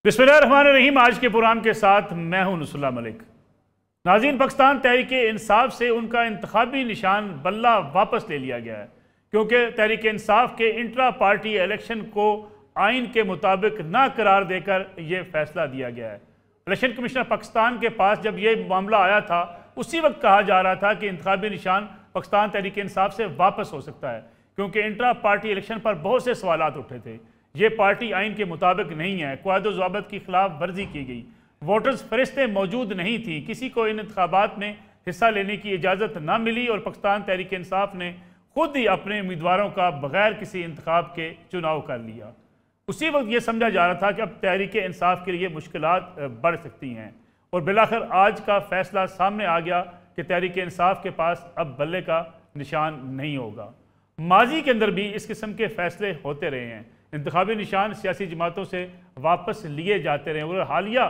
बिस्मिल्लाहिर्रहमानिर्रहीम। आज के प्रोग्राम के साथ मैं हूं नुसुल्लाह मलिक। नाज़रीन, पाकिस्तान तहरीक इंसाफ से उनका इंतखाबी निशान बल्ला वापस ले लिया गया है, क्योंकि तहरीक इंसाफ के इंट्रा पार्टी इलेक्शन को आइन के मुताबिक ना करार देकर यह फैसला दिया गया है। इलेक्शन कमीशनर पाकिस्तान के पास जब यह मामला आया था, उसी वक्त कहा जा रहा था कि इंतखाबी निशान पाकिस्तान तहरीक इंसाफ से वापस हो सकता है, क्योंकि इंट्रा पार्टी इलेक्शन पर बहुत से सवालात उठे थे। ये पार्टी आइन के मुताबिक नहीं है, क़वायद ज़वाबित की खिलाफ वर्जी की गई, वोटर्स फरिश्ते मौजूद नहीं थी, किसी को इन इंतखाबात में हिस्सा लेने की इजाज़त ना मिली और पाकिस्तान तहरीक इंसाफ ने खुद ही अपने उम्मीदवारों का बगैर किसी इंतखाब के चुनाव कर लिया। उसी वक्त ये समझा जा रहा था कि अब तहरीक इंसाफ के लिए मुश्किलात बढ़ सकती हैं, और बिलाखिर आज का फैसला सामने आ गया कि तहरीक इंसाफ के पास अब बल्ले का निशान नहीं होगा। माजी के अंदर भी इस किस्म के फैसले होते रहे हैं, इंतखाबी निशान सियासी जमातों से वापस लिए जाते रहे। और हालिया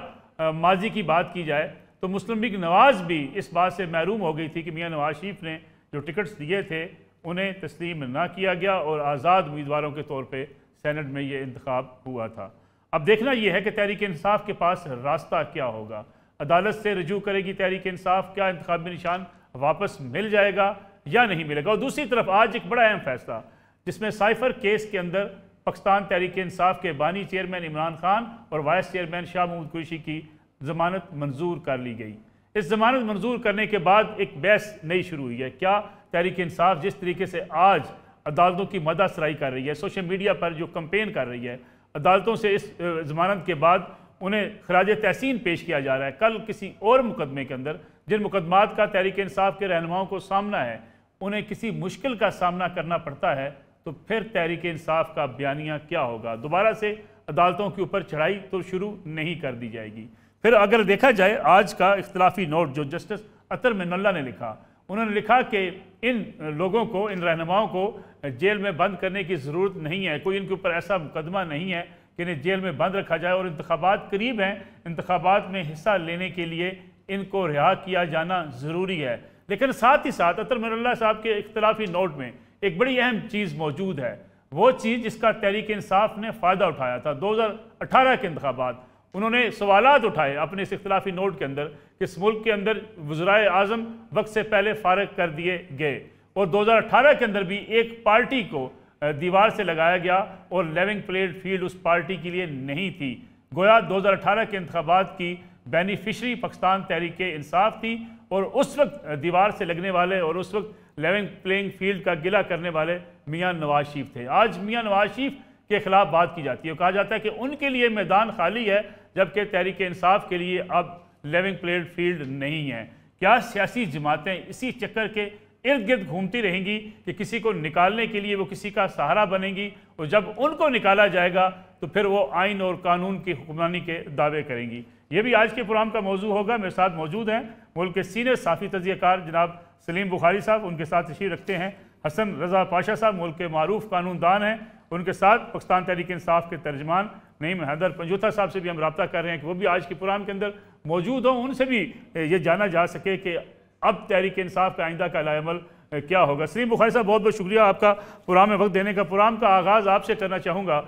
माजी की बात की जाए तो मुस्लिम लीग नवाज़ भी इस बात से महरूम हो गई थी कि मियाँ नवाज शरीफ ने जो टिकट्स दिए थे उन्हें तस्लीम ना किया गया और आज़ाद उम्मीदवारों के तौर पर सेनेट में ये इंतखाब हुआ था। अब देखना यह है कि तहरीक इंसाफ के पास रास्ता क्या होगा। अदालत से रजू करेगी तहरीक इंसाफ, क्या इंतखाबी निशान वापस मिल जाएगा या नहीं मिलेगा। और दूसरी तरफ आज एक बड़ा अहम फैसला, जिसमें साइफर केस के अंदर पाकिस्तान तहरीक इंसाफ के बानी चेयरमैन इमरान खान और वाइस चेयरमैन शाह महमूद कुरैशी की ज़मानत मंजूर कर ली गई। इस ज़मानत मंजूर करने के बाद एक बहस नई शुरू हुई है। क्या तहरीक इंसाफ जिस तरीके से आज अदालतों की मदासराई कर रही है, सोशल मीडिया पर जो कंपेन कर रही है, अदालतों से इस ज़मानत के बाद उन्हें खराज तहसीन पेश किया जा रहा है, कल किसी और मुकदमे के अंदर जिन मुकदमात का तहरीक इंसाफ के रहनुमाओं को सामना है उन्हें किसी मुश्किल का सामना करना पड़ता है, तो फिर तहरीक इंसाफ का बयानिया क्या होगा। दोबारा से अदालतों के ऊपर चढ़ाई तो शुरू नहीं कर दी जाएगी। फिर अगर देखा जाए आज का इख्तलाफी नोट जो जस्टिस अतर मिनल्ला ने लिखा, उन्होंने लिखा कि इन लोगों को, इन रहनुमाओं को जेल में बंद करने की ज़रूरत नहीं है, कोई इनके ऊपर ऐसा मुकदमा नहीं है कि इन्हें जेल में बंद रखा जाए, और इंतखाबात करीब हैं, इंतखाबात में हिस्सा लेने के लिए इनको रिहा किया जाना ज़रूरी है। लेकिन साथ ही साथ अतर मिनल्ला साहब के इख्तलाफी नोट में एक बड़ी अहम चीज़ मौजूद है, वो चीज़ जिसका तहरीक इंसाफ ने फ़ायदा उठाया था। 2018 के इंतखाबात उन्होंने सवालात उठाए अपने इस इख्तलाफी नोट के अंदर कि इस मुल्क के अंदर वज़राए आज़म वक्त से पहले फ़ारिग कर दिए गए, और 2018 के अंदर भी एक पार्टी को दीवार से लगाया गया और लेवलिंग प्लेइंग फील्ड उस पार्टी के लिए नहीं थी। गोया 2018 के इंतखाबात की बेनिफिशरी पाकिस्तान तहरीक इंसाफ थी, और उस वक्त दीवार से लगने वाले और उस वक्त लेवलिंग प्लेइंग फील्ड का गिला करने वाले मियाँ नवाज शरीफ थे। आज मियाँ नवाज शरीफ के खिलाफ बात की जाती है, कहा जाता है कि उनके लिए मैदान खाली है, जबकि तहरीक इंसाफ के लिए अब लेवलिंग प्लेइंग फील्ड नहीं है। क्या सियासी जमातें इसी चक्कर के इर्द गिर्द घूमती रहेंगी कि किसी को निकालने के लिए वो किसी का सहारा बनेंगी, और जब उनको निकाला जाएगा तो फिर वो आइन और कानून की हुक्मरानी के दावे करेंगी। ये भी आज के प्रोग्राम का मौजू होगा। मेरे साथ मौजूद हैं मुल्क के सीनियर साफ़ी तज़कियाकार जनाब सलीम बुखारी साहब, उनके साथ तशरीफ़ रखते हैं हसन रज़ा पाशा साहब, मुल्क के मारूफ कानूनदान हैं, उनके साथ पाकिस्तान तहरीक इंसाफ के तर्जमान नईम हैदर पंजोथा साहब से भी हम रब्ता कर रहे हैं कि वो भी आज के प्रोग्राम के अंदर मौजूद हों, उनसे भी ये जाना जा सके कि अब तहरीक इंसाफ का आइंदा का अमल क्या होगा। सलीम बुखारी साहब, बहुत बहुत शुक्रिया आपका प्रोग्राम में वक्त देने का। प्रोग्राम का आगाज़ आपसे करना चाहूँगा।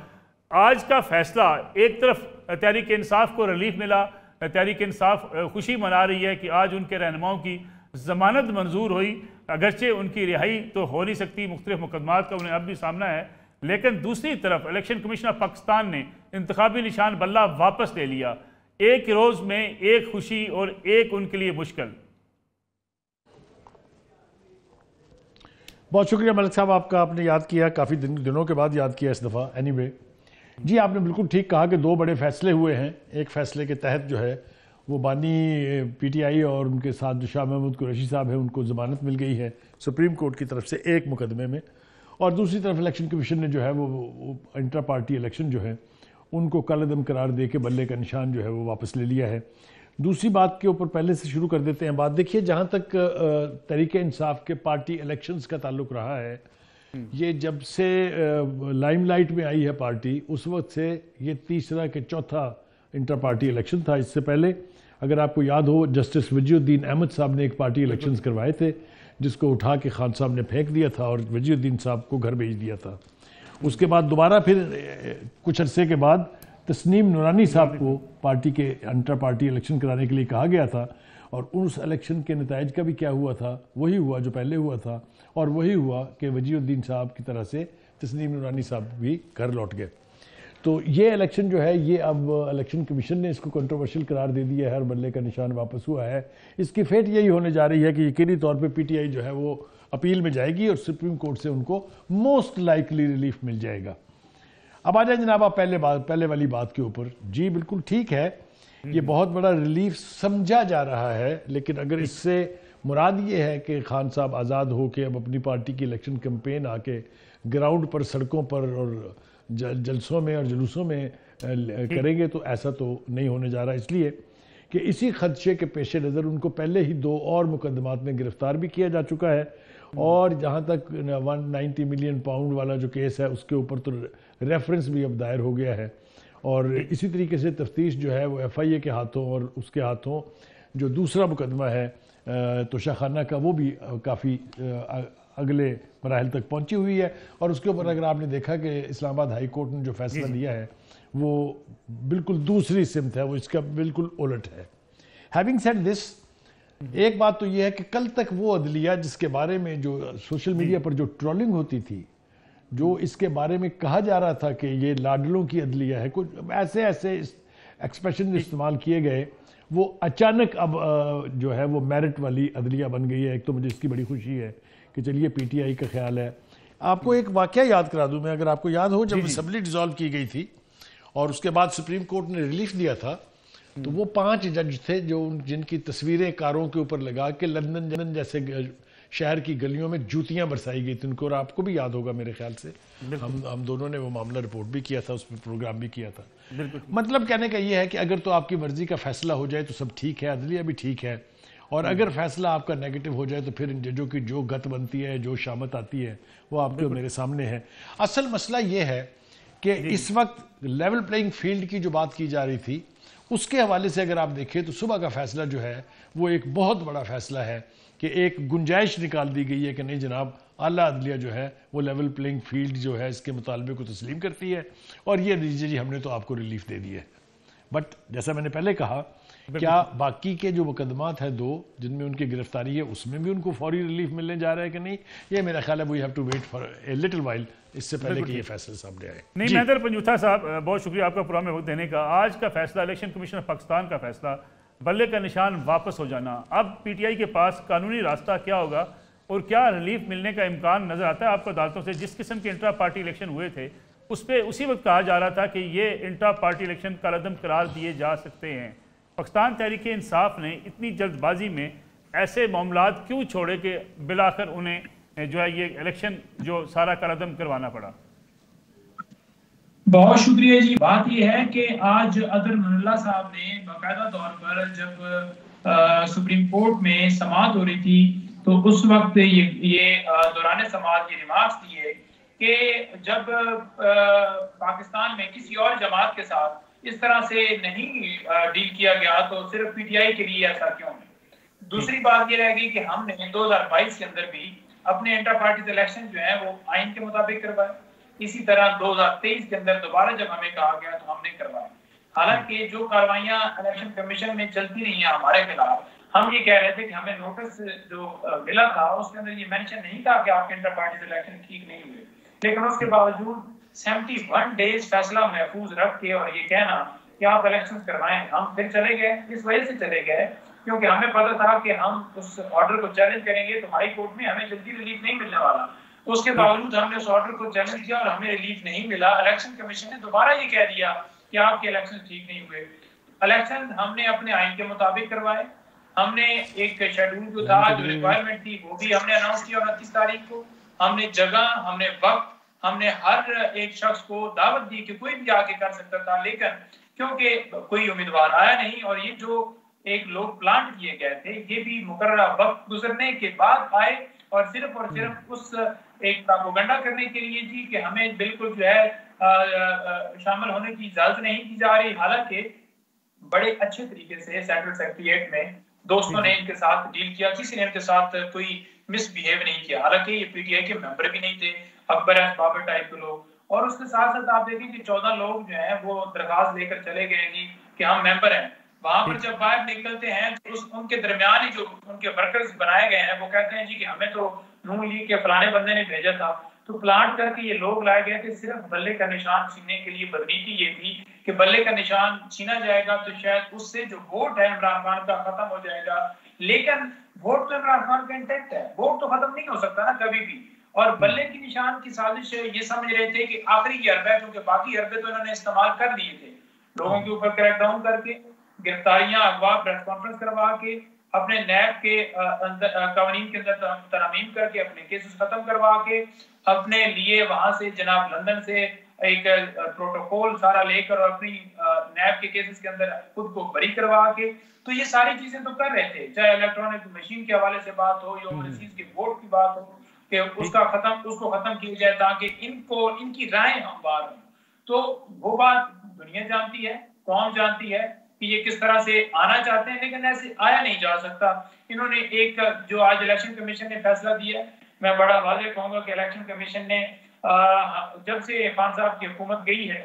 आज का फैसला, एक तरफ तहरीक इंसाफ को रिलीफ मिला, तहरीक इंसाफ खुशी मना रही है कि आज उनके रहनुमाओं की ज़मानत मंजूर हुई, अगरचे उनकी रिहाई तो हो नहीं सकती, मुख्तलिफ मुकदमात का उन्हें अब भी सामना है, लेकिन दूसरी तरफ इलेक्शन कमीशनर पाकिस्तान ने इंतखाबी निशान बल्ला वापस ले लिया। एक रोज़ में एक खुशी और एक उनके लिए मुश्किल। बहुत शुक्रिया मलिक साहब आपका, आपने याद किया, काफ़ी दिनों के बाद याद किया इस दफ़ा। एनीवे जी, आपने बिल्कुल ठीक कहा कि दो बड़े फैसले हुए हैं। एक फ़ैसले के तहत जो है वो बानी पीटीआई और उनके साथ जो शाह महमूद कुरैशी साहब हैं उनको ज़मानत मिल गई है सुप्रीम कोर्ट की तरफ से एक मुकदमे में, और दूसरी तरफ इलेक्शन कमीशन ने जो है वो इंट्रा पार्टी इलेक्शन जो है उनको कलअदम करार दे के बल्ले का निशान जो है वो वापस ले लिया है। दूसरी बात के ऊपर पहले से शुरू कर देते हैं बात। देखिए, जहाँ तक तहरीक इंसाफ के पार्टी इलेक्शंस का ताल्लुक़ रहा है, ये जब से लाइमलाइट में आई है पार्टी, उस वक्त से ये तीसरा के चौथा इंटर पार्टी इलेक्शन था। इससे पहले अगर आपको याद हो, जस्टिस वजीउद्दीन अहमद साहब ने एक पार्टी इलेक्शंस करवाए थे, जिसको उठा के खान साहब ने फेंक दिया था और वजीउद्दीन साहब को घर भेज दिया था। उसके बाद दोबारा फिर कुछ अरसे के बाद तस्नीम नूरानी साहब को पार्टी के इंटर पार्टी इलेक्शन कराने के लिए कहा गया था, और उस इलेक्शन के नताइज का भी क्या हुआ था, वही हुआ जो पहले हुआ था, और वही हुआ कि वजीउद्दीन साहब की तरह से तस्नीम नूरानी साहब भी घर लौट गए। तो ये इलेक्शन जो है, ये अब इलेक्शन कमीशन ने इसको कंट्रोवर्शियल करार दे दिया है, हर बल्ले का निशान वापस हुआ है। इसकी फेट यही होने जा रही है कि यकीनी तौर पे पीटीआई जो है वो अपील में जाएगी और सुप्रीम कोर्ट से उनको मोस्ट लाइकली रिलीफ मिल जाएगा। अब आ जाए जनाब आप पहले वाली बात के ऊपर। जी बिल्कुल ठीक है, ये बहुत बड़ा रिलीफ समझा जा रहा है, लेकिन अगर इससे मुराद ये है कि खान साहब आज़ाद हो के अब अपनी पार्टी की इलेक्शन कैंपेन आके ग्राउंड पर, सड़कों पर और जलसों में और जुलूसों में करेंगे, तो ऐसा तो नहीं होने जा रहा, इसलिए कि इसी खदशे के पेश नज़र उनको पहले ही 2 और मुकदमात में गिरफ्तार भी किया जा चुका है, और जहाँ तक 190 मिलियन पाउंड वाला जो केस है उसके ऊपर तो रेफरेंस भी अब दायर हो गया है, और इसी तरीके से तफ्तीश जो है वो FIA के हाथों और उसके हाथों जो दूसरा मुकदमा है तोशाखाना का, वो भी काफ़ी अगले मराहल तक पहुंची हुई है। और उसके ऊपर अगर आपने देखा कि इस्लामाबाद हाई कोर्ट ने जो फैसला लिया है वो बिल्कुल दूसरी सिमत है, वो इसका बिल्कुल उलट है। हैविंग सेड दिस, एक बात तो ये है कि कल तक वो अदलिया जिसके बारे में जो सोशल मीडिया पर जो ट्रोलिंग होती थी, जो इसके बारे में कहा जा रहा था कि ये लाडलों की अदलिया है, कुछ ऐसे ऐसे एक्सप्रेशन इस्तेमाल किए गए, वो अचानक अब जो है वो मेरिट वाली अदलिया बन गई है। एक तो मुझे इसकी बड़ी खुशी है कि चलिए पीटीआई का ख्याल है। आपको एक वाकया याद करा दूं मैं, अगर आपको याद हो, जब असम्बली डिसॉल्व की गई थी और उसके बाद सुप्रीम कोर्ट ने रिलीफ दिया था, तो वो 5 जज थे जो जिनकी तस्वीरें कारों के ऊपर लगा के लंदन जैसे शहर की गलियों में जूतियां बरसाई गई थी उनको, और आपको भी याद होगा मेरे ख्याल से, हम दोनों ने वो मामला रिपोर्ट भी किया था, उस पर प्रोग्राम भी किया था। मतलब कहने का ये है कि अगर तो आपकी मर्जी का फैसला हो जाए तो सब ठीक है, अदलिया भी ठीक है, और अगर फैसला आपका नेगेटिव हो जाए तो फिर इन जजों की जो गत बनती है, जो शामत आती है, वो आपके मेरे सामने है। असल मसला ये है कि इस वक्त लेवल प्लेइंग फील्ड की जो बात की जा रही थी, उसके हवाले से अगर आप देखें तो सुबह का फैसला जो है वो एक बहुत बड़ा फैसला है कि एक गुंजाइश निकाल दी गई है कि नहीं जनाब, आला अदलिया जो है वो लेवल प्लेइंग फील्ड जो है इसके मुतालबे को तस्लीम करती है, और ये दीजिए जी हमने तो आपको रिलीफ दे दी है। बट जैसा मैंने पहले कहा, क्या बाकी के जो मुकदमात है 2 जिनमें उनकी गिरफ्तारी है, उसमें भी उनको फौरी रिलीफ मिलने जा रहा है कि नहीं, ये मेरा ख्याल है we have to wait for a little while, इससे पहले कि ये फैसले सामने आए। नहीं, मेहतर पंजूथा साहब, बहुत शुक्रिया आपका प्रोग्राम में वक्त देने का। आज का फैसला, इलेक्शन कमीशन ऑफ पाकिस्तान का फैसला, बल्ले का निशान वापस हो जाना, अब पीटीआई के पास कानूनी रास्ता क्या होगा और क्या रिलीफ मिलने का इम्कान नजर आता है आपको अदालतों से? जिस किस्म के इंट्रा पार्टी इलेक्शन हुए थे उस पर उसी वक्त कहा जा रहा था कि ये इंट्रा पार्टी इलेक्शन कलअदम करार दिए जा सकते हैं। पाकिस्तान तहरीक इंसाफ ने इतनी जल्दबाजी में ऐसे मामलात क्यों छोड़े कि बिलाखिर उन्हें जो है ये इलेक्शन जो सारा कलअदम करवाना पड़ा? बहुत शुक्रिया जी। बात यह है कि आज अदर मनल्ला साहब ने बाकायदा तौर पर जब सुप्रीम कोर्ट में समाअत हो रही थी तो उस वक्त ये दौरान समाअत ये रिमार्क्स दिए कि जब पाकिस्तान में किसी और जमात के साथ इस तरह से नहीं डील किया गया तो सिर्फ पीटीआई के लिए ऐसा क्यों है। दूसरी बात ये रह गई कि हमने 2022 के अंदर भी अपने इंटर पार्टी इलेक्शन जो है वो आइन के मुताबिक करवाए। इसी तरह 2023 के अंदर दोबारा जब हमें कहा गया तो हमने करवाया। हालांकि जो कार्रवाइयां इलेक्शन कमीशन में चलती रही हैं हमारे खिलाफ, हम ये कह रहे थे कि हमें नोटिस जो मिला था उसके अंदर ये मेंशन नहीं था कि आपके इंटर पार्टी इलेक्शन ठीक नहीं हुए, लेकिन उसके बावजूद 71 डेज फैसला महफूज रख के और ये कहना कि आप इलेक्शन करवाएं, हम फिर चले गए। इस वजह से चले गए क्योंकि हमें पता था कि हम उस ऑर्डर को चैलेंज करेंगे तो हाई कोर्ट में हमें जल्दी रिलीफ नहीं मिलने वाला। उसके बावजूद हमने उस ऑर्डर को चैलेंज किया और हमें रिलीफ नहीं मिला। इलेक्शन कमीशन ने दोबारा ये कह दिया कि आपके इलेक्शन ठीक नहीं हुए। इलेक्शन हमने अपने आइन के मुताबिक करवाए। हमने एक शेड्यूल जो था, जो रिक्वायरमेंट थी, वो भी हमने अनाउंस किया 29 तारीख को। हमने जगह, हमने वक्त, हमने हर एक शख्स को दावत दी कि कोई भी आके कर सकता था, लेकिन क्योंकि कोई उम्मीदवार आया नहीं और ये जो एक लोग प्लांट किए गए थे ये भी मुकर्ररा वक्त गुजरने के बाद आए और सिर्फ उस एक प्रोपेगेंडा करने के लिए जी कि हमें बिल्कुल जो है शामिल होने की इजाजत नहीं दी जा रही। हालांकि बड़े अच्छे तरीके से सेंट्रल सेक्रेटेरिएट में दोस्तों ने इनके साथ डील किया, किसी ने इनके साथ कोई मिसबिहेव नहीं किया। हालांकि ये पीटीआई के मेंबर भी नहीं थे, अकबर बाबर टाइप के लोग, और उसके साथ साथ आप देखें कि 14 लोग जो हैं वो दरखास्त लेकर चले गए कि हम मेंबर हैं। वहां पर जब बाहर निकलते हैं तो उनके दरमियान ही जो उनके वर्कर्स बनाए गए हैं वो कहते हैं जी कि हमें तो नून लीग के फलाने बंदे ने भेजा था। तो प्लांट करके ये लोग लाए गए कि सिर्फ बल्ले का निशान छीनने के लिए बदनीति ये थी कि बल्ले का निशान छीना जाएगा तो शायद उससे जो वोट है इमरान खान का खत्म हो जाएगा। लेकिन वोट तो इमरान खान का इंटेक्ट है, वोट तो खत्म नहीं हो सकता ना कभी भी। और बल्ले की निशान की साजिश ये समझ रहे थे कि आखिरी हरबे है, क्योंकि बाकी हरबे तो इन्होंने इस्तेमाल कर लिए थे, लोगों के ऊपर क्रैकडाउन करके, गिरफ्तारियां, अगवा, प्रेस कॉन्फ्रेंस करवा के, अपने नैब के कवानीन के अंदर तरमीम करके अपने केसेस खत्म करवा के, अपने लिए वहां से जनाब लंदन से एक प्रोटोकॉल सारा लेकर और अपनी नैब के केसेस के अंदर खुद को बरी करवा के, तो ये सारी चीजें तो कर रहे थे। चाहे इलेक्ट्रॉनिक मशीन के हवाले से बात हो या ओवरसीज के वोट की बात हो कि उसको खत्म किया जाए ताकि इनकी राय हमवार हो। तो वो बात दुनिया जानती है, कौम जानती है कि ये किस तरह से आना चाहते हैं, लेकिन ऐसे आया नहीं जा सकता। इन्होंने एक जो आज इलेक्शन कमीशन ने फैसला दिया है, मैं बड़ा वाज़ेह कहूंगा कि इलेक्शन कमीशन ने जब से खान साहब की हुकूमत गई है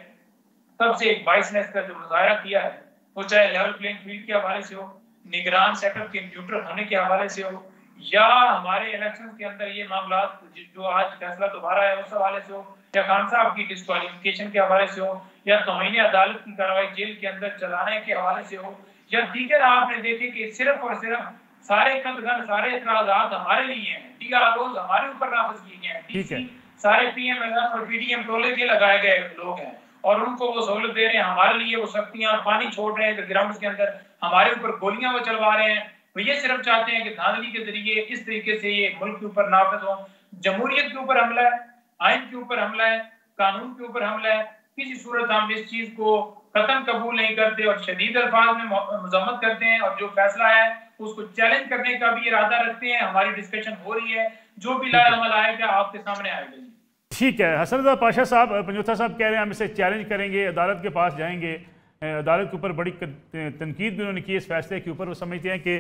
तब से एक बाइसनेस का जो मुजाहरा किया है, वो चाहे लेवल प्लेइंग फील्ड के हवाले से हो, निगरान सेटअप के न्यूट्रल होने के हवाले से हो, या हमारे इलेक्शन के अंदर ये मामला जो आज फैसला दोबारा है उस हवाले से हो, या खान साहब की डिस्क्वालिफिकेशन के हवाले से हो, या तौहीन अदालत की कार्रवाई जेल के अंदर चलाने के हवाले से हो, या दीगर आपने देखे कि सिर्फ और सिर्फ सारे कदगन, सारे इतराज़ात हमारे लिए हैं, डीआरओज़ हमारे ऊपर नाफिज किए गए हैं, डीसी सारे पीएम और पीडीएम टोले के लगाए गए लोग हैं और उनको वो सहूलत दे रहे हैं, हमारे लिए वो सख्तियां पानी छोड़ रहे हैं ग्राउंड के अंदर, हमारे ऊपर गोलियां वो चलवा रहे हैं। वो ये सिर्फ चाहते हैं कि धांधली के जरिए इस तरीके से ये मुल्क के ऊपर नाफिज हो। जमहूरियत के ऊपर हमला है, आइन के ऊपर हमला है, कानून के ऊपर हमला है। किसी सूरत हम इस चीज को कतन कबूल नहीं करते और शदीद अल्फाज में मजम्मत करते हैं और जो फैसला है उसको चैलेंज करने का भी इरादा रखते हैं। हमारी डिस्कशन हो रही है, जो भी लाए अमल आएगा आपके सामने आएगा। ठीक है, हसन रज़ा पाशा साहब, पंजोथा साहब कह रहे हैं हम इसे चैलेंज करेंगे, अदालत के पास जाएंगे। अदालत के ऊपर बड़ी तनकीद भी उन्होंने की इस फैसले के ऊपर। वो समझते हैं कि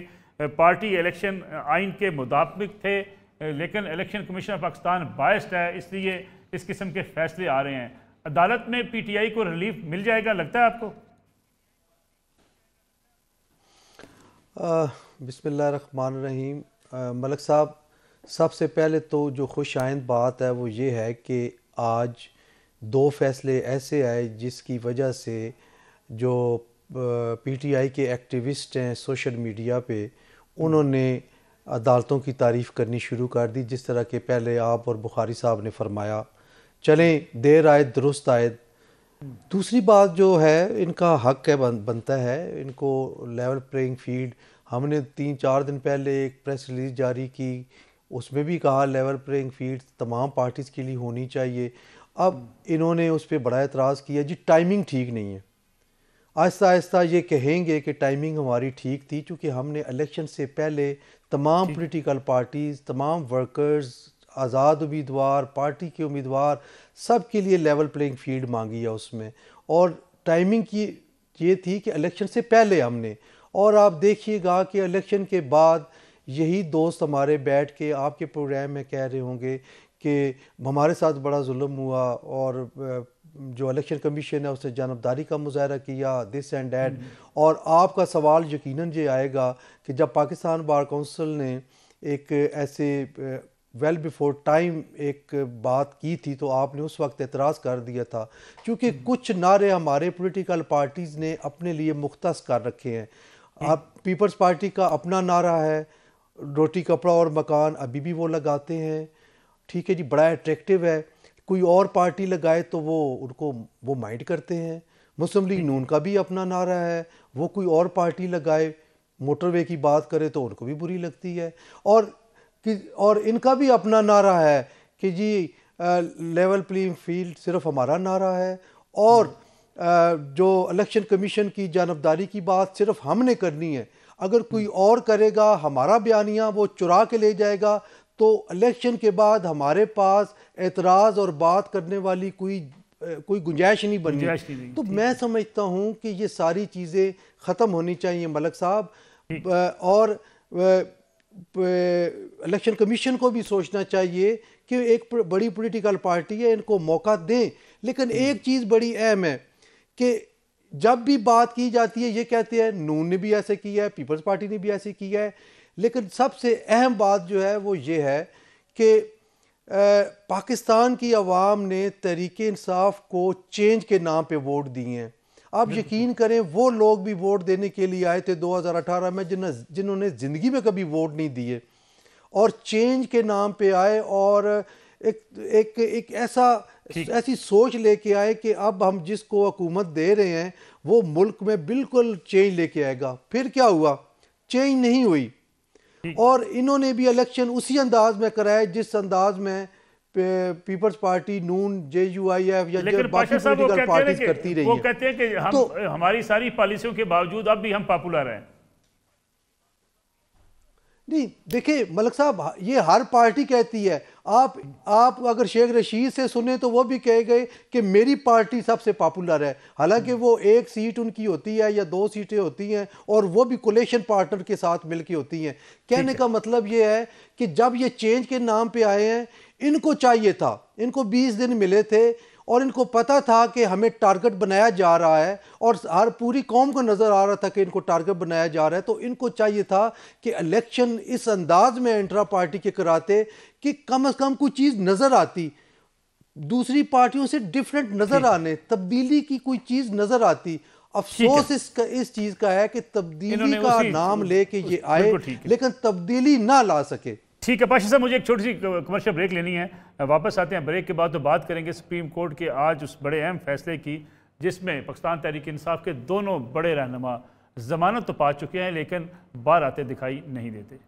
पार्टी इलेक्शन आइन के मुताबिक थे, लेकिन election commission of Pakistan biased है, इसलिए इस किस्म के फैसले आ रहे हैं। अदालत में पीटीआई को रिलीफ मिल जाएगा लगता है आपको? बिस्मिल्लाहिर्रहमानिर्रहीम। मलिक साहब, सबसे पहले तो जो खुश आइंद बात है वो ये है कि आज दो फैसले ऐसे आए जिसकी वजह से जो पीटीआई के एक्टिविस्ट हैं सोशल मीडिया पे, उन्होंने अदालतों की तारीफ़ करनी शुरू कर दी। जिस तरह के पहले आप और बुखारी साहब ने फरमाया, चलें देर आए दुरुस्त आए। दूसरी बात जो है, इनका हक है, बनता है इनको लेवल प्लेइंग फील्ड। हमने 3-4 दिन पहले एक प्रेस रिलीज जारी की, उसमें भी कहा लेवल प्लेइंग फील्ड तमाम पार्टीज़ के लिए होनी चाहिए। अब इन्होंने उस पर बड़ा एतराज़ किया जी टाइमिंग ठीक नहीं है। आहिस्ता आहिस्ता ये कहेंगे कि टाइमिंग हमारी ठीक थी, क्योंकि हमने इलेक्शन से पहले तमाम पॉलिटिकल पार्टीज़, तमाम वर्कर्स, आज़ाद उम्मीदवार, पार्टी के उम्मीदवार, सब के लिए लेवल प्लेइंग फील्ड मांगी है उसमें। और टाइमिंग की ये थी कि इलेक्शन से पहले हमने, और आप देखिएगा कि इलेक्शन के बाद यही दोस्त हमारे बैठ के आपके प्रोग्राम में कह रहे होंगे कि हमारे साथ बड़ा जुल्म हुआ और जो इलेक्शन कमीशन है उसने जानबदारी का मुजाहरा किया, दिस एंड डैट। और आपका सवाल यकीनन ये आएगा कि जब पाकिस्तान बार काउंसिल ने एक ऐसे वेल बिफोर टाइम एक बात की थी तो आपने उस वक्त एतराज़ कर दिया था, क्योंकि कुछ नारे हमारे पॉलिटिकल पार्टीज़ ने अपने लिए मुख्तस कर रखे हैं। आप पीपल्स पार्टी का अपना नारा है, रोटी कपड़ा और मकान, अभी भी वो लगाते हैं, ठीक है जी, बड़ा अट्रैक्टिव है। कोई और पार्टी लगाए तो वो माइंड करते हैं। मुस्लिम लीग नून का भी अपना नारा है, वो कोई और पार्टी लगाए मोटरवे की बात करे तो उनको भी बुरी लगती है। और इनका भी अपना नारा है कि जी लेवल प्लेइंग फील्ड सिर्फ हमारा नारा है, और जो इलेक्शन कमीशन की जानबदारी की बात सिर्फ हमने करनी है। अगर कोई और करेगा, हमारा बयानिया वो चुरा के ले जाएगा, तो इलेक्शन के बाद हमारे पास एतराज़ और बात करने वाली कोई गुंजाइश नहीं बनी। तो मैं समझता हूँ कि ये सारी चीज़ें ख़त्म होनी चाहिए मलिक साहब। और इलेक्शन कमीशन को भी सोचना चाहिए कि एक बड़ी पॉलिटिकल पार्टी है, इनको मौका दें। लेकिन एक चीज़ बड़ी अहम है कि जब भी बात की जाती है ये कहते हैं नून ने भी ऐसे किया है, पीपल्स पार्टी ने भी ऐसे किया है, लेकिन सबसे अहम बात जो है वो ये है कि पाकिस्तान की आवाम ने तहरीक इंसाफ को चेंज के नाम पे वोट दिए हैं। आप यकीन करें वो लोग भी वोट देने के लिए आए थे 2018 में जिन्होंने ज़िंदगी में कभी वोट नहीं दिए और चेंज के नाम पे आए और एक ऐसी सोच लेके आए कि अब हम जिसको हुकूमत दे रहे हैं वो मुल्क में बिल्कुल चेंज लेके आएगा। फिर क्या हुआ? चेंज नहीं हुई और इन्होंने भी इलेक्शन उसी अंदाज में कराए जिस अंदाज में पीपल्स पार्टी, नून, JUIF या जो बाकी पॉलिटिकल पार्टीज करती रही है। वो कहते हैं कि हमारी सारी पॉलिसियों के बावजूद अब भी हम पॉपुलर हैं। नहीं देखिए मलिक साहब, ये हर पार्टी कहती है। आप अगर शेख रशीद से सुने तो वो भी कहे गए कि मेरी पार्टी सबसे पॉपुलर है, हालांकि वो एक सीट उनकी होती है या 2 सीटें होती हैं और वो भी कोलेशन पार्टनर के साथ मिलकर होती हैं। कहने का मतलब ये है कि जब ये चेंज के नाम पे आए हैं, इनको चाहिए था, इनको 20 दिन मिले थे और इनको पता था कि हमें टारगेट बनाया जा रहा है और हर पूरी कौम को नज़र आ रहा था कि इनको टारगेट बनाया जा रहा है। तो इनको चाहिए था कि इलेक्शन इस अंदाज में इंट्रा पार्टी के कराते कि कम से कम कोई चीज़ नज़र आती, दूसरी पार्टियों से डिफरेंट नज़र आने, तब्दीली की कोई चीज़ नज़र आती। अफसोस इस चीज़ का है कि तब्दीली का नाम लेके ये आए लेकिन तब्दीली ना ला सके। ठीक है पाशा साहब, मुझे एक छोटी सी कमर्शियल ब्रेक लेनी है, वापस आते हैं। ब्रेक के बाद तो बात करेंगे सुप्रीम कोर्ट के आज उस बड़े अहम फैसले की जिसमें पाकिस्तान तहरीक इंसाफ के दोनों बड़े रहनुमा जमानत तो पा चुके हैं लेकिन बाहर आते दिखाई नहीं देते।